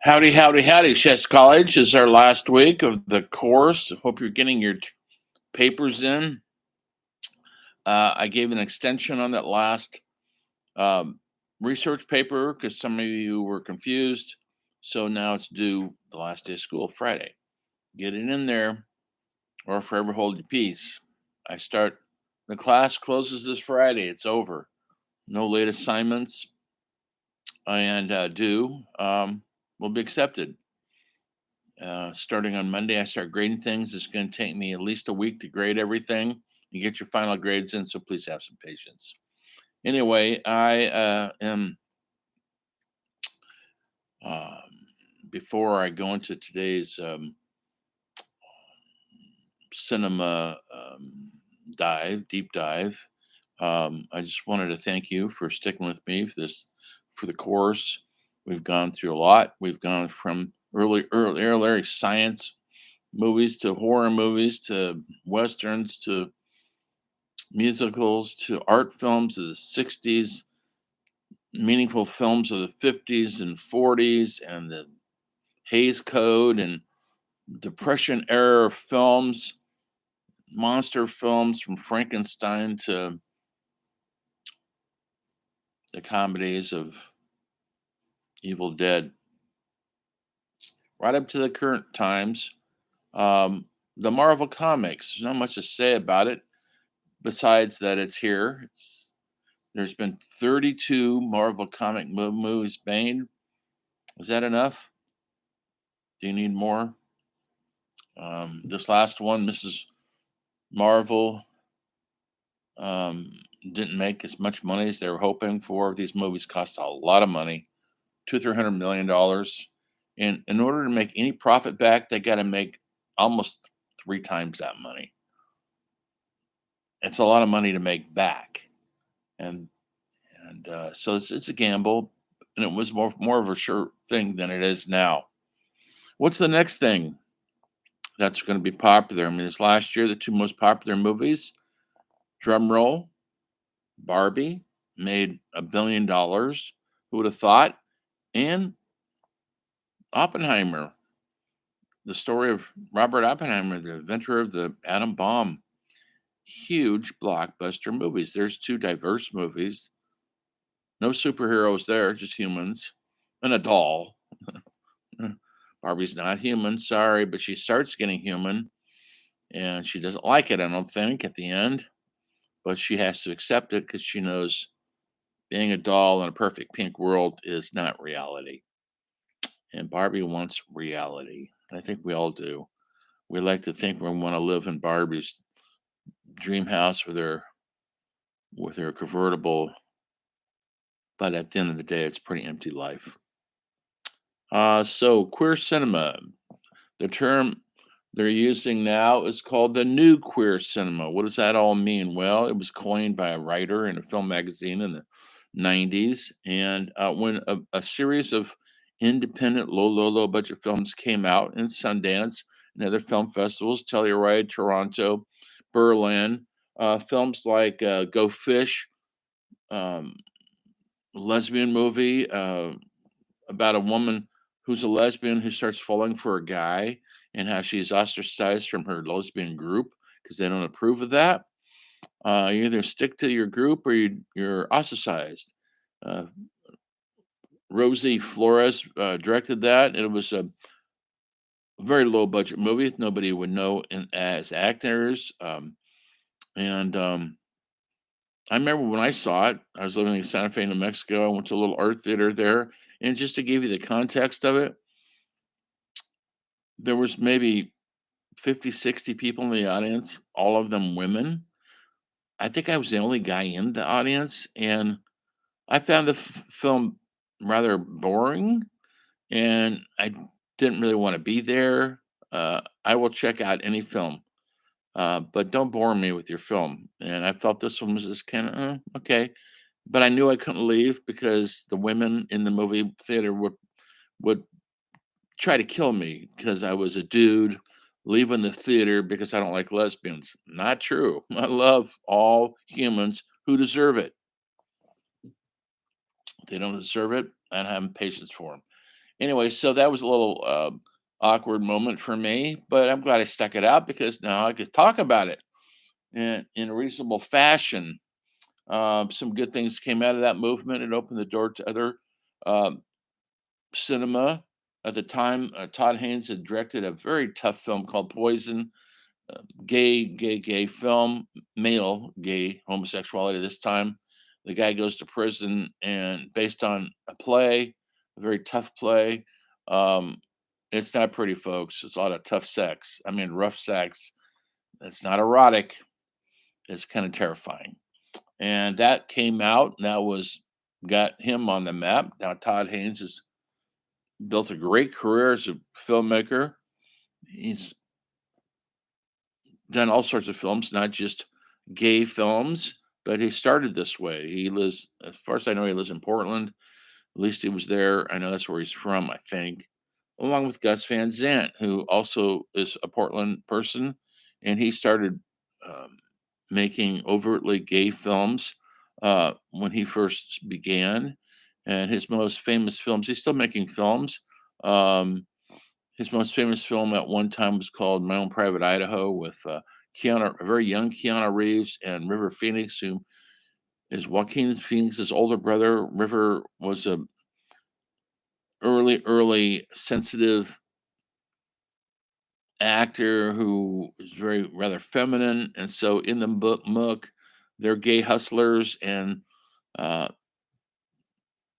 Howdy, howdy, howdy. Chess College is our last week of the course. Hope you're getting your papers in. I gave an extension on that last um, research paper because some of you were confused. So now it's due the last day of school, Friday. Get it in there or forever hold your peace. The class closes this Friday. It's over. No late assignments and due will be accepted. Starting on Monday, I start grading things. It's going to take me at least a week to grade everything and get your final grades in. So please have some patience. Anyway, I am, um, before I go into today's cinema deep dive, I just wanted to thank you for sticking with me for the course. We've gone through a lot. We've gone from early science movies to horror movies to westerns to musicals to art films of the 60s, meaningful films of the 50s and 40s, and the Hays Code and Depression era films, monster films from Frankenstein to the comedies of Evil Dead, right up to the current times. Um, the Marvel Comics, there's not much to say about it besides that it's here. There's been 32 Marvel comic movies made. Is that enough? Do you need more? This last one, Mrs. Marvel, um, didn't make as much money as they were hoping for. These movies cost a lot of money, $200-300 million, and in order to make any profit back, they got to make almost three times that money. It's a lot of money to make back, and so it's a gamble, and it was more of a sure thing than it is now. What's the next thing that's going to be popular? I mean, this last year, the two most popular movies, drum roll, Barbie made $1 billion. Who would have thought? And Oppenheimer, the story of Robert Oppenheimer, the inventor of the atom bomb. Huge blockbuster movies. There's two diverse movies. No superheroes there, just humans and a doll. Barbie's not human, sorry, but she starts getting human and she doesn't like it, I don't think, at the end. But she has to accept it because she knows being a doll in a perfect pink world is not reality. And Barbie wants reality. I think we all do. We like to think we want to live in Barbie's dream house with her convertible, but at the end of the day, it's a pretty empty life. So queer cinema, the term they're using now is called the new queer cinema. What does that all mean? Well, it was coined by a writer in a film magazine in the 90s. And when a series of independent, low budget films came out in Sundance and other film festivals, Telluride, Toronto, Berlin, films like Go Fish, um, lesbian movie about a woman who's a lesbian who starts falling for a guy and how she's ostracized from her lesbian group because they don't approve of that. You either stick to your group or you're ostracized. Uh, Rosie Flores directed that. It was a very low budget movie. Nobody would know as actors. And I remember when I saw it, I was living in Santa Fe, New Mexico. I went to a little art theater there. And just to give you the context of it, there was maybe 50, 60 people in the audience, all of them women. I think I was the only guy in the audience, and I found the film rather boring, and I didn't really want to be there. I will check out any film, but don't bore me with your film. And I felt this one was just kind of okay, but I knew I couldn't leave because the women in the movie theater would try to kill me because I was a dude leaving the theater because I don't like lesbians. Not true. I love all humans who deserve it. If they don't deserve it, I don't have patience for them. Anyway, so that was a little awkward moment for me, but I'm glad I stuck it out because now I could talk about it in a reasonable fashion. Some good things came out of that movement. It opened the door to other um, cinema. At the time, Todd Haynes had directed a very tough film called Poison, gay film, male gay homosexuality this time. The guy goes to prison and based on a play, a very tough play. Um, it's not pretty, folks. It's a lot of tough sex. I mean, rough sex. It's not erotic. It's kind of terrifying. And that came out. And that was got him on the map. Now Todd Haynes has built a great career as a filmmaker. He's done all sorts of films, not just gay films, but he started this way. He lives, as far as I know, he lives in Portland. At least he was there. I know that's where he's from, I think, along with Gus Van Sant, who also is a Portland person. And he started um, making overtly gay films when he first began. And his most famous films, he's still making films. Um, his most famous film at one time was called My Own Private Idaho with a very young Keanu Reeves and River Phoenix, who is Joaquin Phoenix's older brother. River was a early sensitive actor who is very rather feminine, and so in the book, they're gay hustlers, and uh,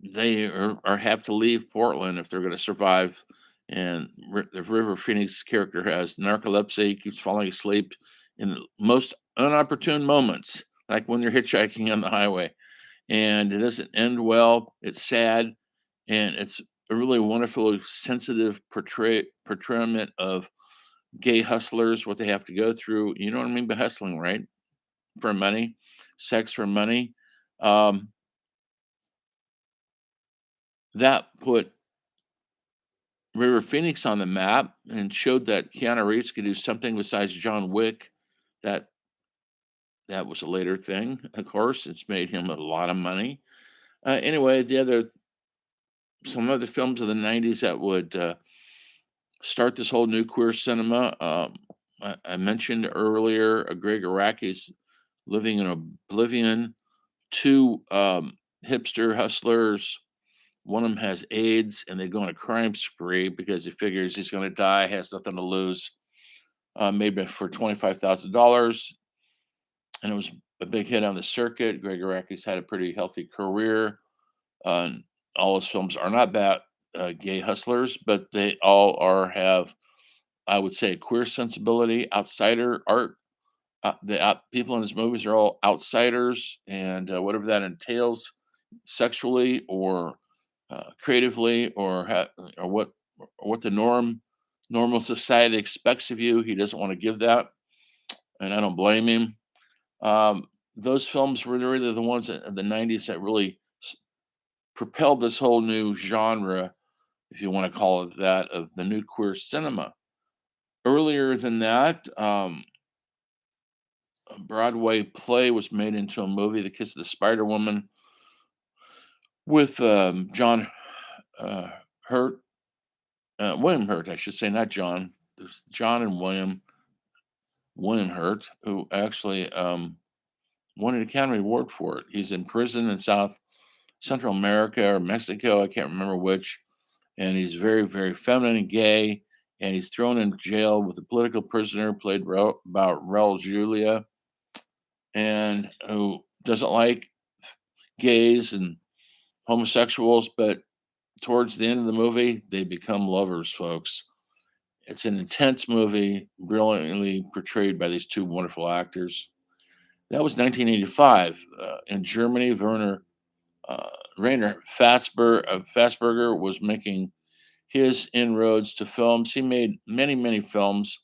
they have to leave Portland if they're going to survive. And the River Phoenix character has narcolepsy, keeps falling asleep in the most unopportune moments, like when they're hitchhiking on the highway. And it doesn't end well. It's sad, and it's a really wonderful, sensitive portrayment of gay hustlers, what they have to go through. You know what I mean by hustling, right? For money, sex for money. Um, that put River Phoenix on the map and showed that Keanu Reeves could do something besides John Wick. That that was a later thing, of course. It's made him a lot of money. Anyway, the other some other films of the '90s that would start this whole new queer cinema. I mentioned earlier, Greg Araki's "Living in Oblivion." Two hipster hustlers. One of them has AIDS, and they go on a crime spree because he figures he's going to die, has nothing to lose. Maybe for $25,000, and it was a big hit on the circuit. Greg Araki's had a pretty healthy career. And all his films are not about gay hustlers, but they all have, I would say, queer sensibility, outsider art. The people in his movies are all outsiders, and whatever that entails, sexually or creatively, or what the normal society expects of you, he doesn't want to give that, and I don't blame him. Um, those films were really the ones in the '90s that really propelled this whole new genre, if you want to call it that, of the new queer cinema. Earlier than that, a Broadway play was made into a movie, The Kiss of the Spider Woman, with John uh, Hurt, William Hurt, I should say, not John. There's John and William Hurt, who actually won an Academy Award for it. He's in prison in Central America or Mexico, I can't remember which, and he's very feminine and gay, and he's thrown in jail with a political prisoner played about Raul Julia, and who doesn't like gays and homosexuals, but towards the end of the movie, they become lovers, folks. It's an intense movie, brilliantly portrayed by these two wonderful actors. That was 1985. In Germany, Werner uh, Rainer Fassberger was making his inroads to films. He made many films.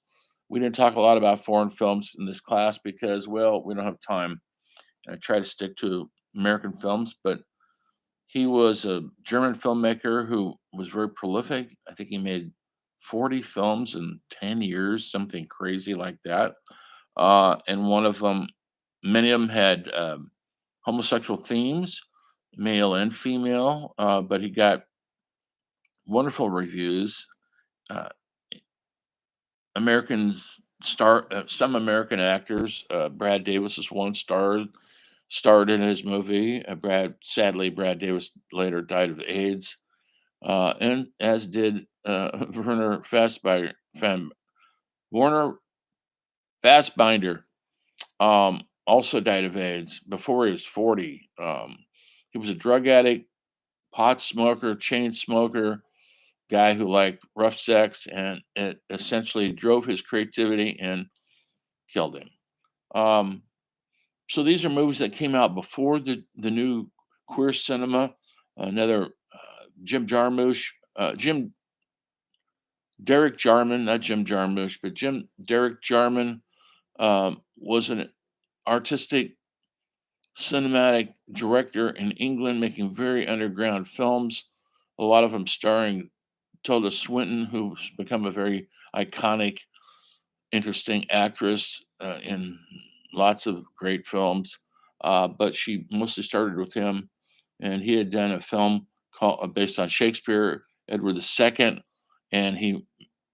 We didn't talk a lot about foreign films in this class because, well, we don't have time. I try to stick to American films, but he was a German filmmaker who was very prolific. I think he made 40 films in 10 years, something crazy like that. And one of them, many of them had homosexual themes, male and female, but he got wonderful reviews. Uh, Americans some American actors. Brad Davis is one starred in his movie. Brad Davis later died of AIDS, and as did Werner Fassbinder. Warner Fassbinder also died of AIDS before he was 40. He was a drug addict, pot smoker, chain smoker, guy who liked rough sex, and it essentially drove his creativity and killed him. Um, so these are movies that came out before the new queer cinema. Another Jim Jarmusch, Jim Derek Jarman, not Jim Jarmusch, but Jim Derek Jarman was an artistic cinematic director in England, making very underground films. A lot of them starring Tilda Swinton, who's become a very iconic, interesting actress in lots of great films. But she mostly started with him, and he had done a film called based on Shakespeare, Edward II, and he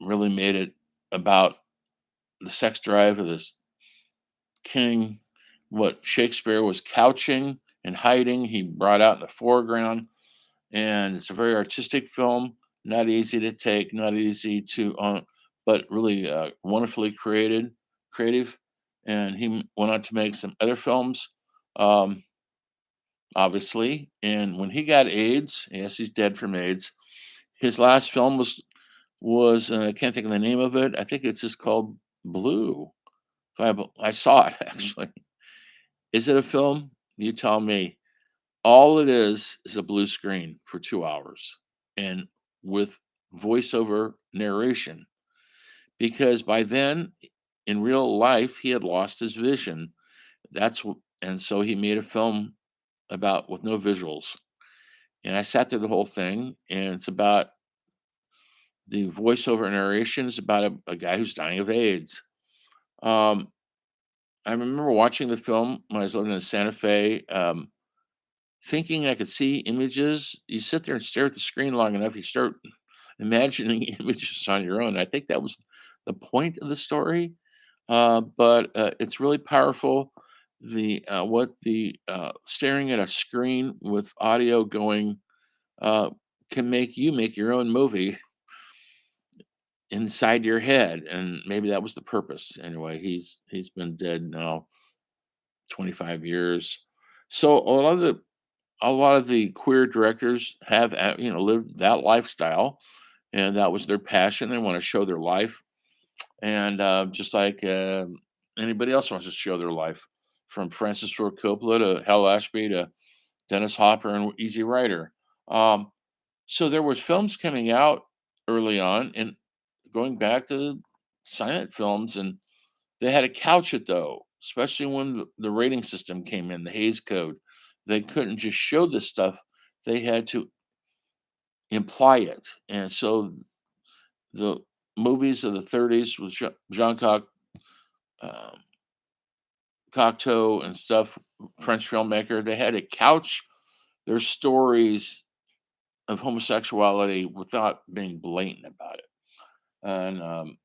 really made it about the sex drive of this king. What Shakespeare was couching and hiding, he brought out in the foreground, and it's a very artistic film. Not easy to take, not easy to, but really wonderfully creative. And went on to make some other films, um, obviously. And when he got AIDS, yes, he's dead from AIDS. His last film was I can't think of the name of it. I think it's just called Blue. I saw it actually. Is it a film? You tell me. All it is a blue screen for 2 hours and with voiceover narration, because by then, in real life, he had lost his vision. And so he made a film about with no visuals, and I sat through the whole thing, and it's about the voiceover narration is about a guy who's dying of AIDS. Um, I remember watching the film when I was living in Santa Fe, thinking I could see images. You sit there and stare at the screen long enough, you start imagining images on your own. I think that was the point of the story, but it's really powerful. The staring at a screen with audio going uh, can make you make your own movie inside your head, and maybe that was the purpose. Anyway, he's been dead now 25 years. So a lot of the queer directors have lived that lifestyle, and that was their passion. They want to show their life, and just like anybody else wants to show their life, from Francis Ford Coppola to Hal Ashby to Dennis Hopper and Easy Rider. Um, so there was films coming out early on, and going back to silent films, and they had to couch it though, especially when the rating system came in, the Hays Code. They couldn't just show this stuff; they had to imply it, and so the movies of the 30s with Jean um, Cocteau and stuff, French filmmaker, they had to couch their stories of homosexuality without being blatant about it. And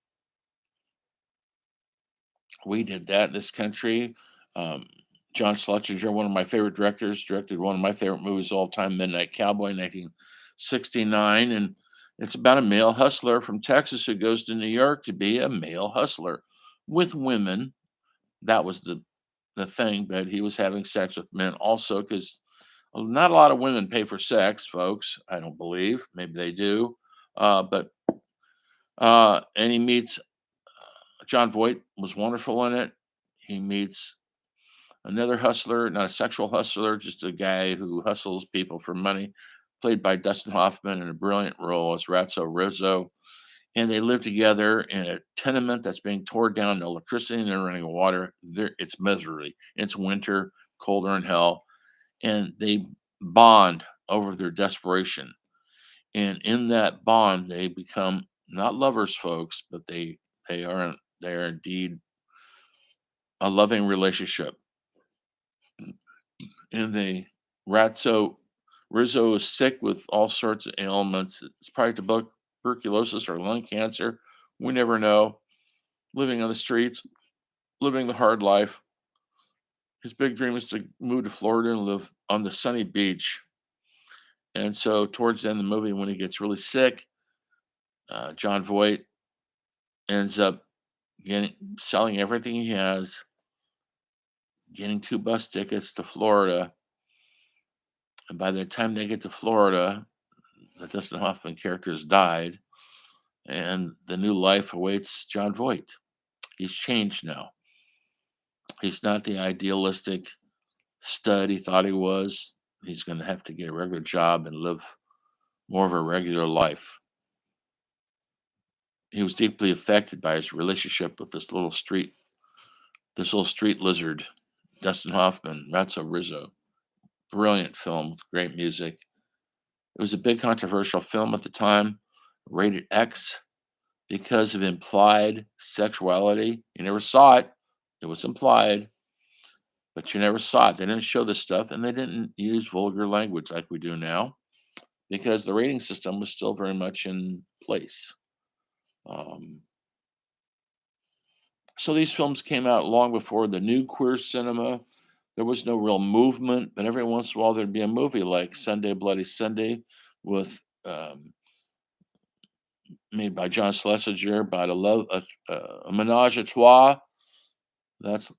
we did that in this country. Um, John Schlesinger, one of my favorite directors, directed one of my favorite movies of all time, Midnight Cowboy, 1969. And it's about a male hustler from Texas who goes to New York to be a male hustler with women. That was the thing, but he was having sex with men also because not a lot of women pay for sex, folks. I don't believe. Maybe they do. But and he meets John Voight was wonderful in it. He meets another hustler, not a sexual hustler, just a guy who hustles people for money, played by Dustin Hoffman in a brilliant role as Ratso Rizzo. And they live together in a tenement that's being torn down, no electricity, no running water. It's misery. It's winter, colder than hell. And they bond over their desperation. And in that bond, they become not lovers, folks, but they are indeed a loving relationship. And Ratso Rizzo is sick with all sorts of ailments. It's probably tuberculosis or lung cancer. We never know. Living on the streets, living the hard life. His big dream is to move to Florida and live on the sunny beach. And so, towards the end of the movie, when he gets really sick, John Voight ends up selling everything he has, getting 2 bus tickets to Florida, and by the time they get to Florida, the Dustin Hoffman character has died, and the new life awaits John Voight. He's changed now. He's not the idealistic stud he thought he was. He's gonna have to get a regular job and live more of a regular life. He was deeply affected by his relationship with this little street lizard, Dustin Hoffman, Ratso Rizzo. Brilliant film with great music. It was a big controversial film at the time, rated X because of implied sexuality. You never saw it. It was implied, but you never saw it. They didn't show this stuff and they didn't use vulgar language like we do now because the rating system was still very much in place. Um, so these films came out long before the new queer cinema. There was no real movement, but every once in a while there'd be a movie like Sunday Bloody Sunday with made by John Schlesinger about a menage a trois. That's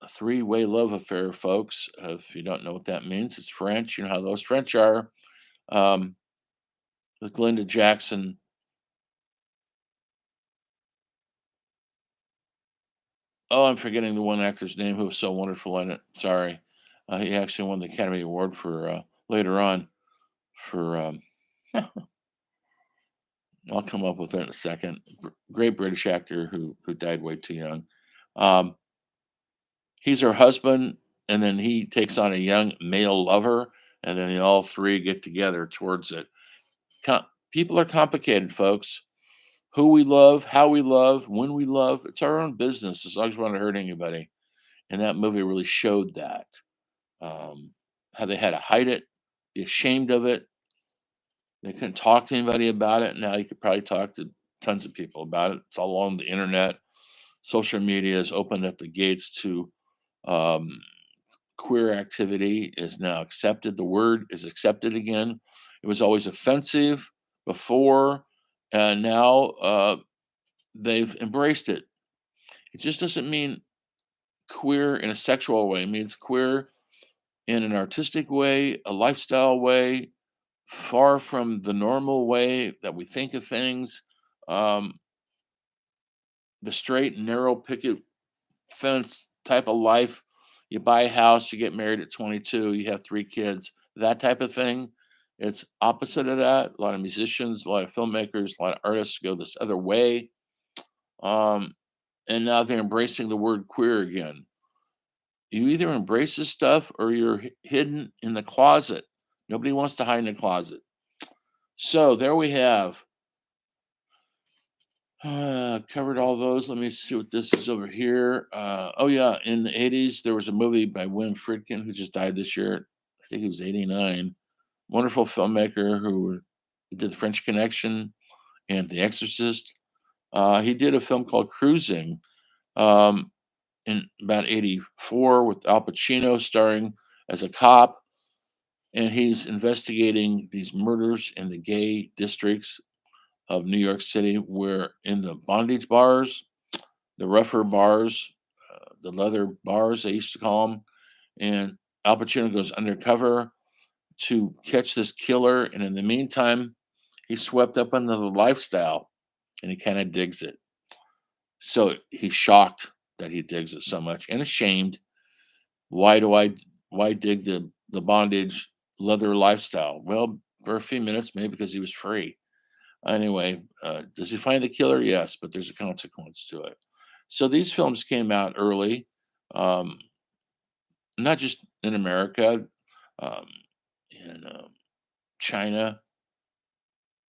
a three-way love affair, folks. If you don't know what that means, it's French. You know how those French are. Um, with Glenda Jackson. Oh, I'm forgetting the one actor's name who was so wonderful in it. Sorry. He actually won the Academy Award for later on for I'll come up with it in a second. Great British actor who died way too young. Um, he's her husband, and then he takes on a young male lover, and then they all three get together towards it. People are complicated, folks. Who we love, how we love, when we love, it's our own business as long as we don't hurt anybody. And that movie really showed that. Um, how they had to hide it, be ashamed of it. They couldn't talk to anybody about it. Now you could probably talk to tons of people about it. It's all on the internet. Social media has opened up the gates to um, queer activity is now accepted. The word is accepted again. It was always offensive before, and now they've embraced it. It just doesn't mean queer in a sexual way. It means queer in an artistic way, a lifestyle way, far from the normal way that we think of things. Um, the straight, narrow picket fence type of life. You buy a house, you get married at 22, you have 3 kids, that type of thing. It's opposite of that. A lot of musicians, a lot of filmmakers, a lot of artists go this other way. Um, and now they're embracing the word queer again. You either embrace this stuff or you're hidden in the closet. Nobody wants to hide in the closet. So there we have covered all those. Let me see what this is over here. Oh yeah, in the '80s there was a movie by William Friedkin who just died this year. I think he was 89. Wonderful filmmaker who did The French Connection and The Exorcist. He did a film called Cruising um, in about '84 with Al Pacino starring as a cop, and he's investigating these murders in the gay districts of New York City, where in the bondage bars, the rougher bars, the leather bars, they used to call them. And Al Pacino goes undercover to catch this killer. And in the meantime, he's swept up into the lifestyle and he kind of digs it. So he's shocked that he digs it so much and ashamed. Why do I why dig the bondage leather lifestyle? Well, for a few minutes, maybe because he was free. Anyway, does he find the killer? Yes, but there's a consequence to it. So these films came out early, um, not just in America, um, in China,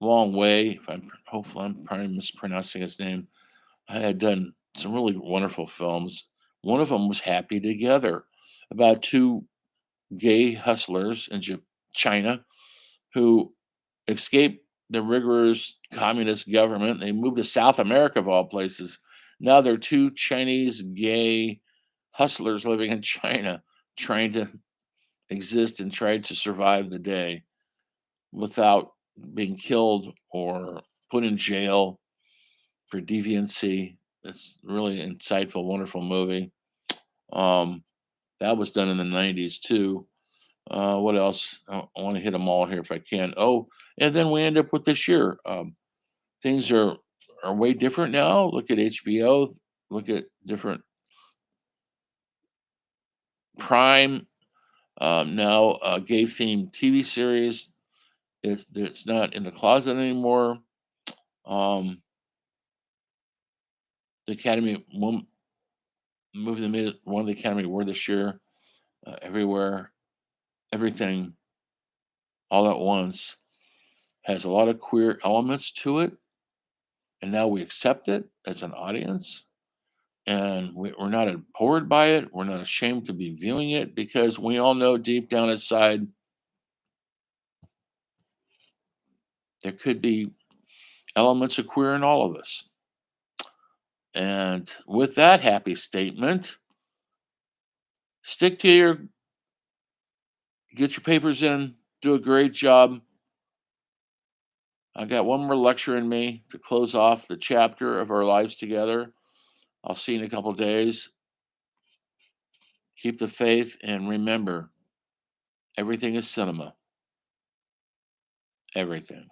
Long Way. If I'm hopefully I'm probably mispronouncing his name. I had done some really wonderful films. One of them was Happy Together, about two gay hustlers in China who escaped the rigorous communist government. They moved to South America, of all places. Now they're two Chinese gay hustlers living in China, trying to exist and try to survive the day without being killed or put in jail for deviancy. It's really insightful, wonderful movie. Um, that was done in the 90s too. What else? I want to hit them all here if I can. Oh, and then we end up with this year. Things are way different now. Look at HBO. Look at different Prime. Now, gay themed TV series. It's not in the closet anymore. Um, the Academy movie that made it one of the Academy Award this year. Everywhere, everything, all at once has a lot of queer elements to it, and now we accept it as an audience, and we're not abhorred by it. We're not ashamed to be viewing it because we all know deep down inside there could be elements of queer in all of us. And with that happy statement, stick to get your papers in, do a great job. I got one more lecture in me to close off the chapter of our lives together. I'll see you in a couple days. Keep the faith and remember everything is cinema. Everything.